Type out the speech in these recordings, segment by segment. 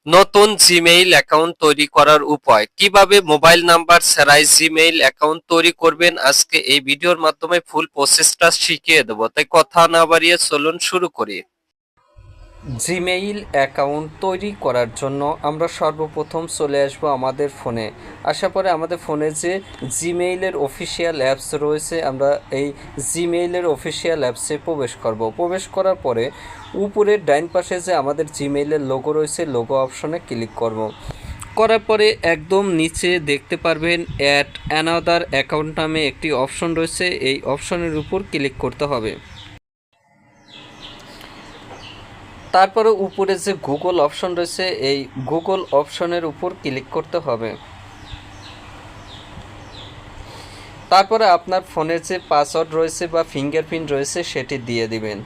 নতুন Gmail account তৈরি করার উপায়, কিভাবে মোবাইল নাম্বার ছাড়াই জিমেইল অ্যাকাউন্ট তৈরি করবেন, আজকে এই ভিডিওর মাধ্যমে ফুল প্রসেসটা শিখিয়ে দেবো। তাই কথা না বাড়িয়ে চলুন শুরু করি। জিমেইল অ্যাকাউন্ট তৈরি করার জন্য আমরা সর্বপ্রথম চলে আসব আমাদের ফোনে। আসার পরে আমাদের ফোনে যে জিমেইলের অফিসিয়াল অ্যাপস রয়েছে, আমরা এই জিমেইলের অফিসিয়াল অ্যাপসে প্রবেশ করব। প্রবেশ করার পরে উপরের ডাইন পাশে যে আমাদের জিমেইলের লোগো রয়েছে, লোগো অপশনে ক্লিক করব। করার পরে একদম নিচে দেখতে পারবেন অ্যাড অ্যানাদার অ্যাকাউন্ট নামে একটি অপশন রয়েছে, এই অপশনের উপর ক্লিক করতে হবে। তারপরে উপরে যে গুগল অপশন রয়েছে, এই গুগল অপশনের উপর ক্লিক করতে হবে। তারপরে আপনার ফোনের যে পাসওয়ার্ড রয়েছে বা ফিঙ্গারপ্রিন্ট রয়েছে সেটি দিয়ে দিবেন।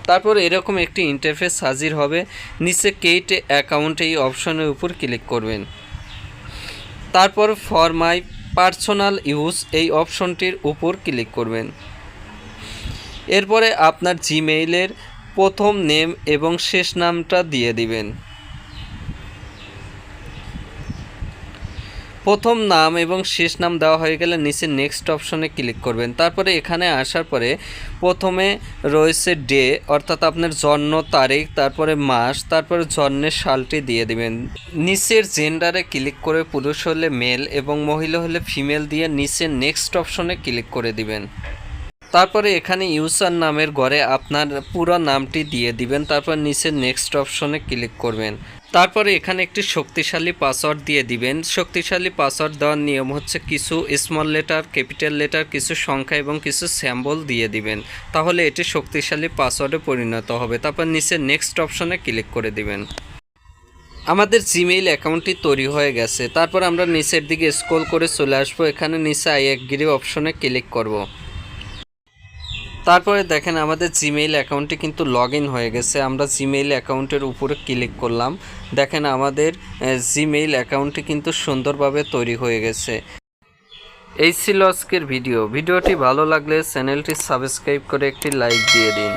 তারপর এরকম একটি ইন্টারফেস হাজির হবে। নিচে ক্রিয়েট অ্যাকাউন্ট এই অপশনের উপর ক্লিক করবেন। তারপর ফর মাই পার্সোনাল ইউজ এই অপশনটির উপর ক্লিক করবেন। এরপরে আপনার জিমেইলের প্রথম নেম এবং শেষ নামটা দিয়ে দিবেন। প্রথম নাম এবং শেষ নাম দেওয়া হয়ে গেলে নিচে নেক্সট অপশনে ক্লিক করবেন। তারপরে এখানে আসার পরে প্রথমে রয়েছে ডে, অর্থাৎ আপনার জন্ম তারিখ, তারপরে মাস, তারপরে জন্মের সালটি দিয়ে দিবেন। নিচের জেন্ডারে ক্লিক করে পুরুষ হলে মেল এবং মহিলা হলে ফিমেল দিয়ে নিচে নেক্সট অপশনে ক্লিক করে দিবেন। তারপরে এখানে ইউজার নামের ঘরে আপনার পুরো নামটি দিয়ে দিবেন। তারপর নিচে নেক্সট অপশনে ক্লিক করবেন। তারপরে এখানে একটি শক্তিশালী পাসওয়ার্ড দিয়ে দিবেন। শক্তিশালী পাসওয়ার্ড দেওয়ার নিয়ম হচ্ছে কিছু স্মল লেটার, ক্যাপিটাল লেটার, কিছু সংখ্যা এবং কিছু সিম্বল দিয়ে দিবেন, তাহলে এটি শক্তিশালী পাসওয়ার্ডে পরিণত হবে। তারপর নিচে নেক্সট অপশনে ক্লিক করে দিবেন। আমাদের জিমেইল অ্যাকাউন্টটি তৈরি হয়ে গেছে। তারপর আমরা নিচের দিকে স্ক্রল করে চলে আসবো। এখানে নিচে আই এগ্রি অপশনে ক্লিক করব। তারপরে দেখেন আমাদের জিমেইল অ্যাকাউন্টটি কিন্তু লগ ইন হয়ে গেছে। আমরা জিমেইল অ্যাকাউন্টের উপরে ক্লিক করলাম। দেখেন আমাদের জিমেইল অ্যাকাউন্টটি কিন্তু সুন্দরভাবে তৈরি হয়ে গেছে। এই ছিল আজকের ভিডিওটি ভালো লাগলে চ্যানেলটি সাবস্ক্রাইব করে একটি লাইক দিয়ে দিন।